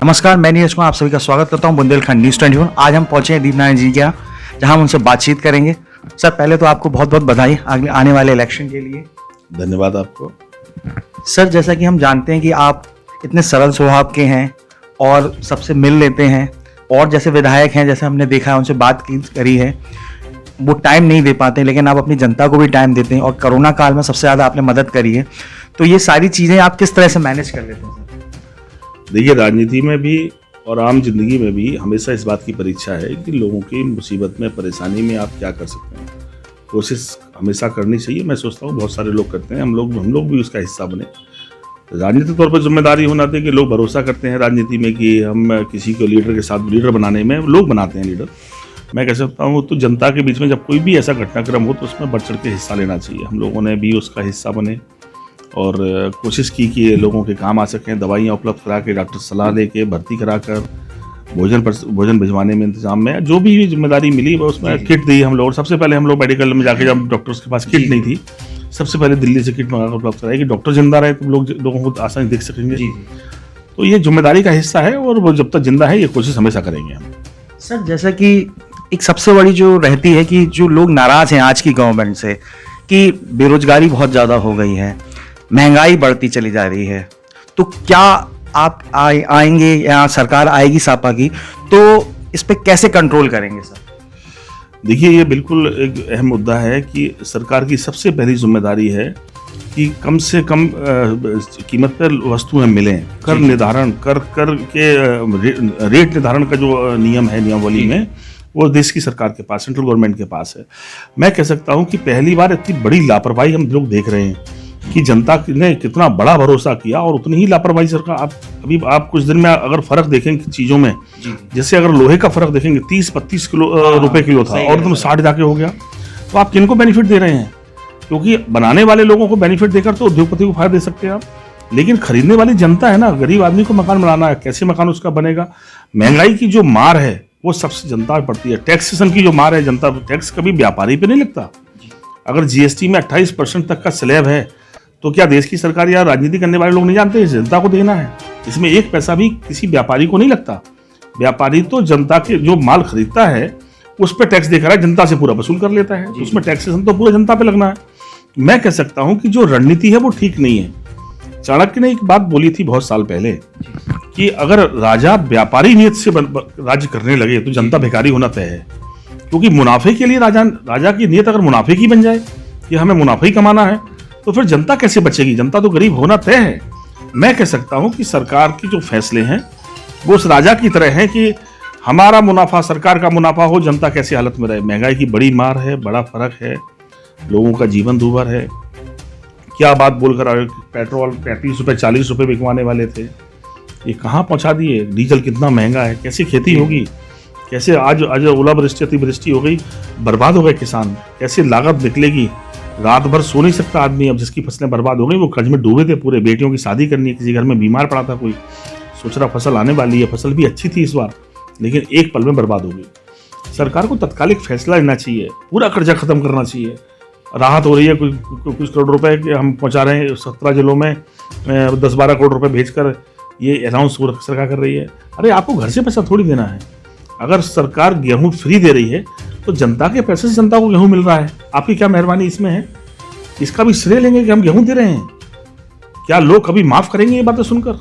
नमस्कार, मैं नीरज कुमार आप सभी का स्वागत करता हूं बुंदेलखंड न्यूज़ 21। आज हम पहुंचे हैं दीपनारायण जी के यहाँ, जहां हम उनसे बातचीत करेंगे। सर, पहले तो आपको बहुत बहुत बधाई आने वाले इलेक्शन के लिए। धन्यवाद आपको। सर, जैसा कि हम जानते हैं कि आप इतने सरल स्वभाव के हैं और सबसे मिल लेते हैं, और जैसे विधायक हैं, जैसे हमने देखा है, उनसे बात करी है, वो टाइम नहीं दे पाते, लेकिन आप अपनी जनता को भी टाइम देते हैं, और कोरोना काल में सबसे ज़्यादा आपने मदद करी है। तो ये सारी चीज़ें आप किस तरह से मैनेज कर लेते हैं सर? देखिए, राजनीति में भी और आम जिंदगी में भी हमेशा इस बात की परीक्षा है कि लोगों की मुसीबत में, परेशानी में आप क्या कर सकते हैं। कोशिश हमेशा करनी चाहिए। मैं सोचता हूँ बहुत सारे लोग करते हैं, हम लोग भी उसका हिस्सा बने। राजनीतिक तौर पर जिम्मेदारी होना चाहिए कि लोग भरोसा करते हैं राजनीति में कि हम किसी को लीडर के साथ लीडर बनाने में लोग बनाते हैं लीडर। मैं कह सकता हूँ तो जनता के बीच में जब कोई भी ऐसा घटनाक्रम हो तो उसमें बढ़ चढ़ के हिस्सा लेना चाहिए। हम लोगों ने भी उसका हिस्सा बने और कोशिश की कि लोगों के काम आ सकें। दवाइयाँ उपलब्ध करा के, डॉक्टर सलाह लेके, भर्ती कराकर, भोजन भिजवाने में, इंतजाम में जो भी जिम्मेदारी मिली वो उसमें किट दी हम लोग। सबसे पहले हम लोग मेडिकल में जाके, जब डॉक्टर्स के पास किट नहीं थी, सबसे पहले दिल्ली से किट मंगाकर उपलब्ध कराई कि डॉक्टर जिंदा रहे तो लोगों को आसानी देख सकेंगे। तो ये जिम्मेदारी का हिस्सा है और वो जब तक जिंदा है ये कोशिश हमेशा करेंगे हम। सर, जैसा कि एक सबसे बड़ी जो रहती है कि जो लोग नाराज हैं आज की गवर्नमेंट से कि बेरोजगारी बहुत ज़्यादा हो गई है, महंगाई बढ़ती चली जा रही है, तो क्या आप आएंगे या सरकार आएगी सापा की, तो इस पे कैसे कंट्रोल करेंगे सर? देखिए, ये बिल्कुल एक अहम मुद्दा है कि सरकार की सबसे पहली जिम्मेदारी है कि कम से कम कीमत पर वस्तुएं मिलें। कर निर्धारण कर के रेट निर्धारण का जो नियम है, नियमावली में, वो देश की सरकार के पास, सेंट्रल गवर्नमेंट के पास है। मैं कह सकता हूं कि पहली बार इतनी बड़ी लापरवाही हम लोग देख रहे हैं कि जनता ने कितना बड़ा भरोसा किया और उतनी ही लापरवाही सरकार। आप कुछ दिन में अगर फर्क देखेंगे चीजों में, जैसे अगर लोहे का फर्क देखेंगे, 30-32 किलो रुपए किलो था और तुम 60 जाके हो गया, तो आप किनको बेनिफिट दे रहे हैं? क्योंकि बनाने वाले लोगों को बेनिफिट देकर तो उद्योगपति को फायदा दे सकते हैं आप, लेकिन खरीदने वाली जनता है ना, गरीब आदमी को मकान बनाना है, कैसे मकान उसका बनेगा? महंगाई की जो मार है वो सबसे जनता पर पड़ती है। टैक्सेशन की जो मार है जनता, टैक्स कभी व्यापारी पे नहीं लगता। अगर जीएसटी में 28% तक का स्लैब है तो क्या देश की सरकार या राजनीति करने वाले लोग नहीं जानते जनता को देना है? इसमें एक पैसा भी किसी व्यापारी को नहीं लगता। व्यापारी तो जनता के जो माल खरीदता है उस पर टैक्स देकर जनता से पूरा वसूल कर लेता है, तो उसमें टैक्सेशन तो पूरा जनता पे लगना है। मैं कह सकता हूं कि जो रणनीति है वो ठीक नहीं है। चाणक्य ने एक बात बोली थी बहुत साल पहले कि अगर राजा व्यापारी नीयत से राज्य करने लगे तो जनता भिखारी होना तय है। क्योंकि मुनाफे के लिए राजा की नीयत अगर मुनाफे की बन जाए कि हमें मुनाफा ही कमाना है, तो फिर जनता कैसे बचेगी? जनता तो गरीब होना तय है। मैं कह सकता हूं कि सरकार के जो फैसले हैं वो उस राजा की तरह हैं कि हमारा मुनाफा, सरकार का मुनाफा हो, जनता कैसी हालत में रहे। महंगाई की बड़ी मार है, बड़ा फर्क है, लोगों का जीवन दूभर है। क्या बात बोलकर आए, पेट्रोल 35 रुपए 40 रुपए बिकवाने वाले थे, ये कहाँ पहुंचा दिए? डीजल कितना महंगा है, कैसी खेती होगी, कैसे आज ओलावृष्टि, अतिवृष्टि हो गई, बर्बाद हो गए किसान, कैसे लागत निकलेगी? रात भर सो नहीं सकता आदमी। अब जिसकी फसलें बर्बाद हो गई, वो कर्ज में डूबे थे पूरे। बेटियों की शादी करनी है, किसी घर में बीमार पड़ा था कोई, सोच रहा फसल आने वाली है, फसल भी अच्छी थी इस बार, लेकिन एक पल में बर्बाद हो गई। सरकार को तत्कालिक फैसला लेना चाहिए, पूरा कर्जा खत्म करना चाहिए। राहत हो रही है, कुछ करोड़ रुपए हम पहुंचा रहे हैं 17 जिलों में, 10-12 करोड़ रुपए भेजकर ये अनाउंस सरकार कर रही है। अरे आपको घर से पैसा थोड़ी देना है। अगर सरकार गेहूं फ्री दे रही है तो जनता के पैसे से जनता को गेहूं मिल रहा है, आपकी क्या मेहरबानी इसमें है? इसका भी श्रेय लेंगे कि हम गेहूं दे रहे हैं? क्या लोग कभी माफ करेंगे ये बातें सुनकर?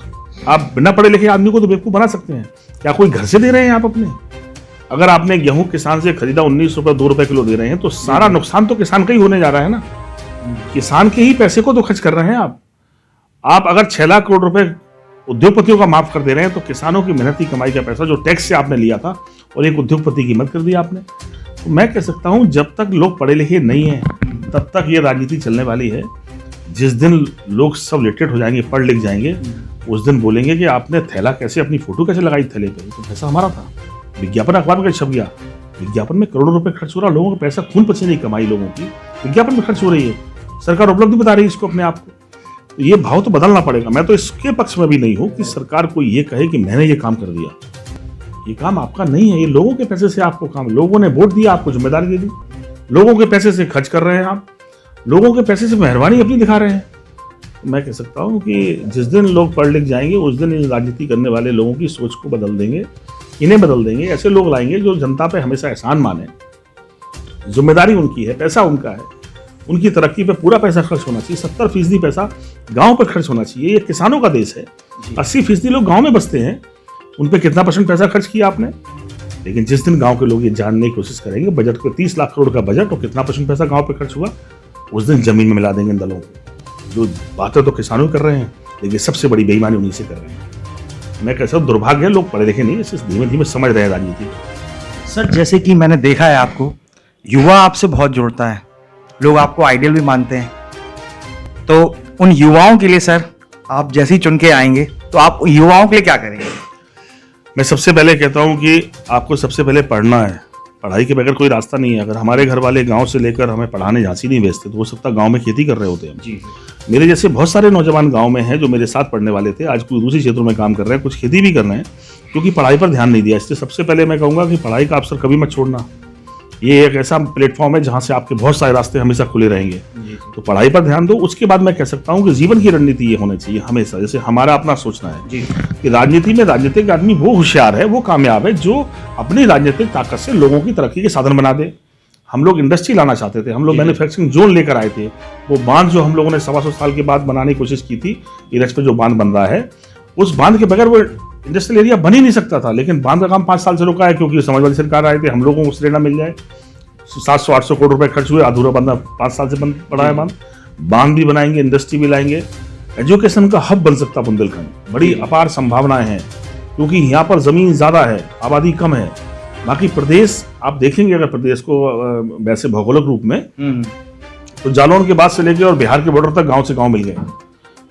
आप बिना पढ़े लिखे आदमी को तो बेवकूफ बना सकते हैं। क्या कोई घर से दे रहे हैं आप अपने? अगर आपने गेहूं किसान से खरीदा 19 रुपए 2 रुपए किलो दे रहे हैं, तो सारा नुकसान तो किसान का ही होने जा रहा है ना। किसान के ही पैसे को तो खर्च कर रहे हैं आप अगर 6 लाख करोड़ रुपए उद्योगपतियों का माफ कर दे रहे हैं, तो किसानों की मेहनत की कमाई का पैसा जो टैक्स से आपने लिया था और एक उद्योगपति की मदद कर दी आपने। तो मैं कह सकता हूं जब तक लोग पढ़े लिखे नहीं है तब तक ये राजनीति चलने वाली है। जिस दिन लोग सब लिटरेट हो जाएंगे, पढ़ लिख जाएंगे, उस दिन बोलेंगे कि आपने थैला कैसे, अपनी फोटो कैसे लगाई थैले पे, तो पैसा हमारा था। विज्ञापन अखबार में छप गया, विज्ञापन में करोड़ों रुपए खर्च हो रहा, लोगों का पैसा खून पसीने की कमाई लोगों की विज्ञापन में खर्च हो रही है, सरकार उपलब्धि बता रही है इसको अपने आप को। तो ये भाव तो बदलना पड़ेगा। मैं तो इसके पक्ष में भी नहीं हूं कि सरकार को ये कहे कि मैंने ये काम कर दिया। ये काम आपका नहीं है, ये लोगों के पैसे से आपको काम, लोगों ने वोट दिया, आपको जिम्मेदारी दे दी, लोगों के पैसे से खर्च कर रहे हैं आप, लोगों के पैसे से मेहरबानी अपनी दिखा रहे हैं। मैं कह सकता हूँ कि जिस दिन लोग पढ़ लिख जाएंगे उस दिन इन राजनीति करने वाले लोगों की सोच को बदल देंगे, इन्हें बदल देंगे। ऐसे लोग लाएंगे जो जनता पे हमेशा एहसान माने, जिम्मेदारी उनकी है, पैसा उनका है, उनकी तरक्की पे पूरा पैसा खर्च होना चाहिए। 70% पैसा गांव पर खर्च होना चाहिए। ये किसानों का देश है। 80% लोग गांव में बसते हैं, उन पे कितना % पैसा खर्च किया आपने? लेकिन जिस दिन गांव के लोग ये जानने की कोशिश करेंगे बजट को 30 लाख करोड़ का बजट और कितना % पैसा गांव पे खर्च हुआ, उस दिन जमीन में मिला देंगे इन दलों को। जो बातें तो किसानों कर रहे हैं, लेकिन सबसे बड़ी बेईमानी उन्हीं से कर रहे हैं। मैं कहता हूँ दुर्भाग्य है, लोग पढ़े लिखे नहीं, इसे धीमे धीमे समझ रहे हैं राजनीति। सर जैसे कि मैंने देखा है आपको, युवा आपसे बहुत जुड़ता है, लोग आपको आइडियल भी मानते हैं। तो उन युवाओं के लिए सर, आप जैसे ही चुन के आएंगे तो आप युवाओं के लिए क्या करेंगे? मैं सबसे पहले कहता हूँ कि आपको सबसे पहले पढ़ना है। पढ़ाई के बगैर कोई रास्ता नहीं है। अगर हमारे घर वाले गांव से लेकर हमें पढ़ाने झांसी नहीं भेजते तो हो सकता गांव में खेती कर रहे होते हैं। जी। मेरे जैसे बहुत सारे नौजवान गांव में हैं जो मेरे साथ पढ़ने वाले थे, आज कोई दूसरे क्षेत्रों में काम कर रहे हैं, कुछ खेती भी कर रहे हैं, क्योंकि पढ़ाई पर ध्यान नहीं दिया। इसलिए सबसे पहले मैं कहूँगा कि पढ़ाई का अवसर कभी मत छोड़ना। ये एक ऐसा प्लेटफॉर्म है जहाँ से आपके बहुत सारे रास्ते हमेशा खुले रहेंगे। तो पढ़ाई पर ध्यान दो। उसके बाद मैं कह सकता हूँ कि जीवन की रणनीति ये होनी चाहिए हमेशा, जैसे हमारा अपना सोचना है जी। कि राजनीति में राजनीतिक आदमी वो होशियार है, वो कामयाब है जो अपनी राजनीतिक ताकत से लोगों की तरक्की के साधन बना दे। हम लोग इंडस्ट्री लाना चाहते थे, हम लोग मैन्युफैक्चरिंग जोन लेकर आए थे। वो बांध जो हम लोगों ने 125 साल के बाद बनाने की कोशिश की थी, इरक्स पे जो बांध बन रहा है, उस बांध के बगैर वो इंडस्ट्रियल एरिया बन ही नहीं सकता था। लेकिन बांध का काम 5 साल से रुका है क्योंकि समाजवादी सरकार आए थे, हम लोगों को उससे ना मिल जाए। 700-800 करोड़ रुपए खर्च हुए, अधूरा बंदा 5 साल से बंद पड़ा है बांध। बांध भी बनाएंगे, इंडस्ट्री भी लाएंगे, एजुकेशन का हब बन सकता बुंदेलखंड। बड़ी अपार संभावनाएं हैं क्योंकि यहाँ पर जमीन ज्यादा है, आबादी कम है। बाकी प्रदेश आप देखेंगे अगर प्रदेश को वैसे भौगोलिक रूप में, तो जालौन के बाद से लेकर और बिहार के बॉर्डर तक गांव से गांव मिल गए।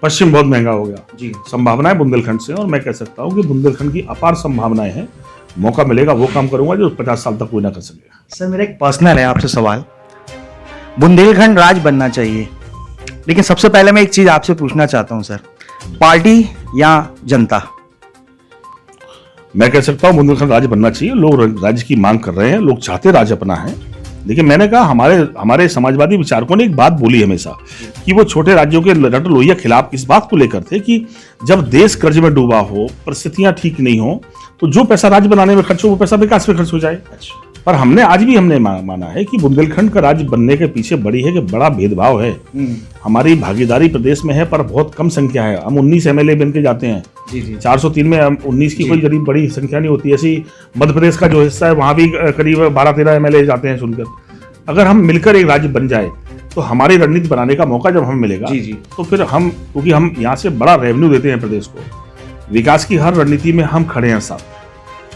पश्चिम बहुत महंगा हो गया जी। संभावनाएं बुंदेलखंड से, और मैं कह सकता हूँ कि बुंदेलखंड की अपार संभावनाएं हैं। मौका मिलेगा वो काम करूंगा जो 50 साल तक कोई ना कर सकेगा। सर मेरा एक पर्सनल है आपसे सवाल, बुंदेलखंड राज्य बनना चाहिए, लेकिन सबसे पहले मैं एक चीज आपसे पूछना चाहता हूं सर, पार्टी या जनता? मैं कह सकता हूं बुंदेलखंड राज्य बनना चाहिए। लोग राज्य की मांग कर रहे हैं, लोग चाहते राज्य अपना है। लेकिन मैंने कहा हमारे समाजवादी विचारकों ने एक बात बोली हमेशा कि वो छोटे राज्यों के लट लोहिया खिलाफ इस बात को लेकर थे कि जब देश कर्ज में डूबा हो, परिस्थितियां ठीक नहीं हो, तो जो पैसा राज्य बनाने में खर्च हो वो पैसा विकास में खर्च हो जाए। पर आज भी हमने माना है कि बुंदेलखंड का राज्य बनने के पीछे बड़ा भेदभाव है। हमारी भागीदारी प्रदेश में है पर बहुत कम संख्या है। हम 19 MLA बन के जाते हैं। जी। 403 में 19 की कोई गरीब बड़ी संख्या नहीं होती। ऐसी मध्य प्रदेश का जो हिस्सा है वहां भी करीब 12-13 MLA जाते हैं चुनकर। अगर हम मिलकर एक राज्य बन जाए तो हमारी रणनीति बनाने का मौका जब हमें मिलेगा, तो फिर हम, क्योंकि हम यहाँ से बड़ा रेवेन्यू देते हैं प्रदेश को, विकास की हर रणनीति में हम खड़े हैं साहब।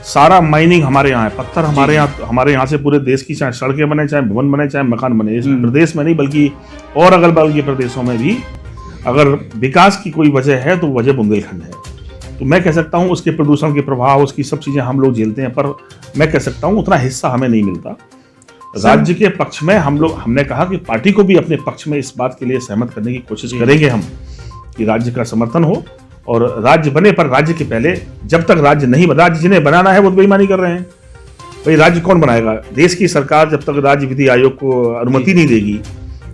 सारा माइनिंग हमारे यहाँ है, पत्थर हमारे यहाँ से पूरे देश की, चाहे सड़कें बने, चाहे भवन बने, चाहे मकान बने, इस प्रदेश में नहीं बल्कि और अगल बगल के प्रदेशों में भी अगर विकास की कोई वजह है तो वजह बुंदेलखंड है। तो मैं कह सकता हूँ उसके प्रदूषण के प्रभाव, उसकी सब चीजें हम लोग झेलते हैं, पर मैं कह सकता हूँ उतना हिस्सा हमें नहीं मिलता। राज्य के पक्ष में हमने कहा कि पार्टी को भी अपने पक्ष में इस बात के लिए सहमत करने की कोशिश करेंगे हम कि राज्य का समर्थन हो और राज्य बने। पर राज्य के पहले जब तक राज्य नहीं बना, राज्य जिन्हें बनाना है वो बेईमानी कर रहे हैं। भाई राज्य कौन बनाएगा? देश की सरकार जब तक राज्य विधि आयोग को अनुमति नहीं देगी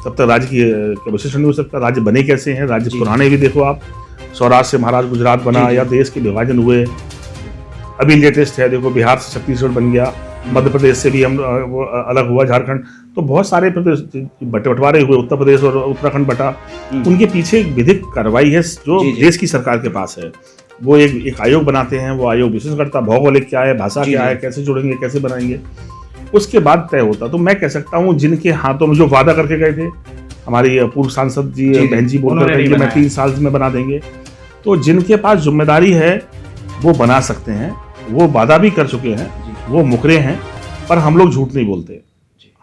तब तक राज्य की विशेषण नहीं हो सकता। राज्य बने कैसे हैं? राज्य पुराने भी देखो आप, स्वराज से महाराज गुजरात बना, या देश के विभाजन हुए। अभी लेटेस्ट है देखो, बिहार से छत्तीसगढ़ बन गया, मध्य प्रदेश से भी हम वो अलग हुआ, झारखंड। तो बहुत सारे प्रदेश बंटवारे हुए, उत्तर प्रदेश और उत्तराखंड बटा। उनके पीछे एक विधिक कार्रवाई है जो देश की सरकार के पास है। वो एक आयोग बनाते हैं, वो आयोग विशेष करता भौगोलिक क्या है, भाषा क्या है, कैसे जुड़ेंगे, कैसे बनाएंगे, उसके बाद तय होता। तो मैं कह सकता हूँ जिनके हाथों में जो वादा करके गए थे, हमारी पूर्व सांसद जी बहन जी बोल कर मैं 3 साल में बना देंगे, तो जिनके पास जिम्मेदारी है वो बना सकते हैं। वो वादा भी कर चुके हैं, वो मुकरे हैं, पर हम लोग झूठ नहीं बोलते।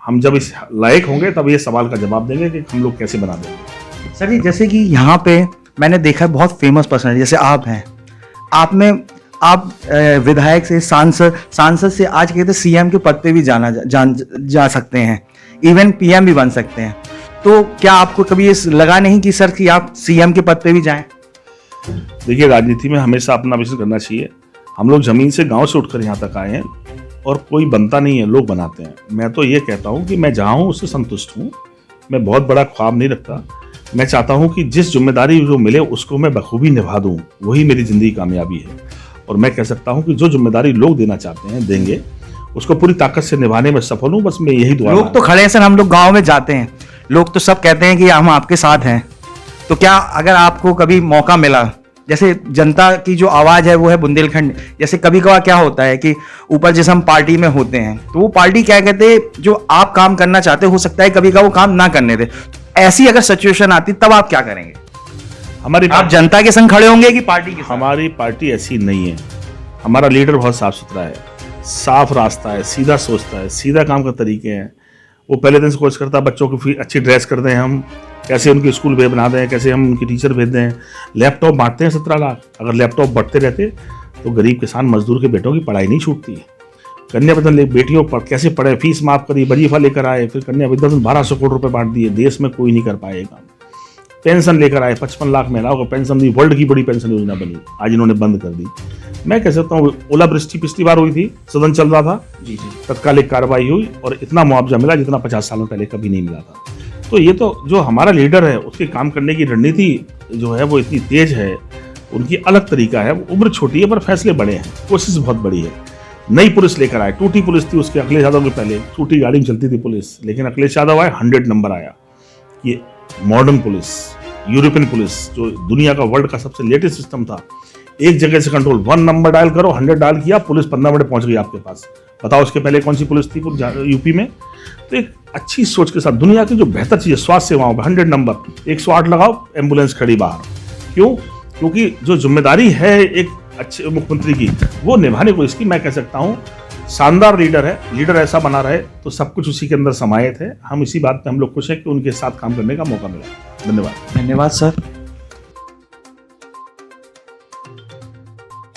हम जब इस लायक होंगे तब ये सवाल का जवाब देंगे कि हम लोग कैसे बना देंगे। सर जी जैसे कि यहाँ पे मैंने देखा है बहुत फेमस पर्सनल जैसे आप हैं, आप विधायक से सांसद से आज कहते CM के पद पे भी जा सकते हैं, इवन PM भी बन सकते हैं। तो क्या आपको कभी ये लगा नहीं कि सर कि आप CM के पद पे भी जाएं? देखिए राजनीति में हमेशा अपना विश्लेषण करना चाहिए। हम लोग जमीन से, गांव से उठकर यहाँ तक आए हैं और कोई बनता नहीं है, लोग बनाते हैं। मैं तो ये कहता हूँ कि मैं जहाँ हूँ उससे संतुष्ट हूँ। मैं बहुत बड़ा ख्वाब नहीं रखता। मैं चाहता हूं कि जिस जिम्मेदारी जो मिले उसको मैं बखूबी निभा दूं, वही मेरी जिंदगी की कामयाबी है। और मैं कह सकता हूं कि जो जिम्मेदारी लोग देना चाहते हैं देंगे, उसको पूरी ताकत से निभाने में सफल हूं। बस मैं यही दुआ। लोग तो खड़े हैं सर, हम लोग गांव में जाते हैं, लोग तो सब कहते हैं कि हम आपके साथ हैं। तो क्या अगर आपको कभी मौका मिला, जैसे जनता की जो आवाज है वो है बुंदेलखंड, जैसे कभी कभार क्या होता है कि ऊपर जैसे हम पार्टी में होते हैं तो वो पार्टी क्या कहते हैं, जो आप काम करना चाहते हो सकता है कभी का वो काम ना करने दे, ऐसी अगर सिचुएशन आती तब आप क्या करेंगे? हमारी आप जनता के संग खड़े होंगे कि पार्टी के साथ? हमारी पार्टी ऐसी नहीं है। हमारा लीडर बहुत साफ सुथरा है, साफ रास्ता है, सीधा सोचता है, सीधा काम का तरीके हैं। वो पहले दिन से कोशिश करता है बच्चों को अच्छी ड्रेस कर दें, हम कैसे उनके स्कूल वे बना दें, कैसे हम उनके टीचर भेज दें। लैपटॉप बांटते हैं 17 लाख। अगर लैपटॉप बढ़ते रहते तो गरीब किसान मजदूर के बेटों की पढ़ाई नहीं छूटती। कन्या विद्यालय बेटियों पर कैसे पढ़े, फीस माफ करी, वजीफा लेकर आए, फिर कन्या विद्यालय 1200 करोड़ रुपए बांट दिए। देश में कोई नहीं कर पाए ये काम। पेंशन लेकर आए, 55 लाख महिलाओं को पेंशन दी, वर्ल्ड की बड़ी पेंशन योजना बनी, आज इन्होंने बंद कर दी। मैं कह सकता हूँ ओलावृष्टि पिछली बार हुई थी, सदन चल रहा था, जी जी, तत्कालिक कार्रवाई हुई और इतना मुआवजा मिला जितना 50 सालों पहले कभी नहीं मिला था। तो ये तो जो हमारा लीडर है उसके काम करने की रणनीति जो है वो इतनी तेज है, उनकी अलग तरीका है। उम्र छोटी है पर फैसले बड़े हैं, कोशिश बहुत बड़ी है। नई पुलिस लेकर आए, टूटी पुलिस थी उसके अखिलेश यादव के पहले, टूटी गाड़ी में चलती थी पुलिस, लेकिन अखिलेश यादव आए, 100 नंबर आया। ये मॉडर्न पुलिस, यूरोपियन पुलिस, जो दुनिया का वर्ल्ड का सबसे लेटेस्ट सिस्टम था, एक जगह से कंट्रोल, 1 नंबर डायल करो, 100 डायल किया, पुलिस 15 मिनट पहुंच गई आपके पास। बताओ उसके पहले कौन सी पुलिस थी यूपी में? तो एक अच्छी सोच के साथ दुनिया की जो बेहतर चीज है, स्वास्थ्य सेवाओं पर 100 नंबर, 108 लगाओ, एम्बुलेंस खड़ी बाहर। क्यों? क्योंकि जो जिम्मेदारी है एक अच्छे मुख्यमंत्री की, वो निभाने को इसकी मैं कह सकता हूँ शानदार लीडर है। लीडर ऐसा बना रहे तो सब कुछ उसी के अंदर समाहित है। हम इसी बात पे हम लोग खुश हैं कि उनके साथ काम करने का मौका मिला। धन्यवाद। धन्यवाद सर।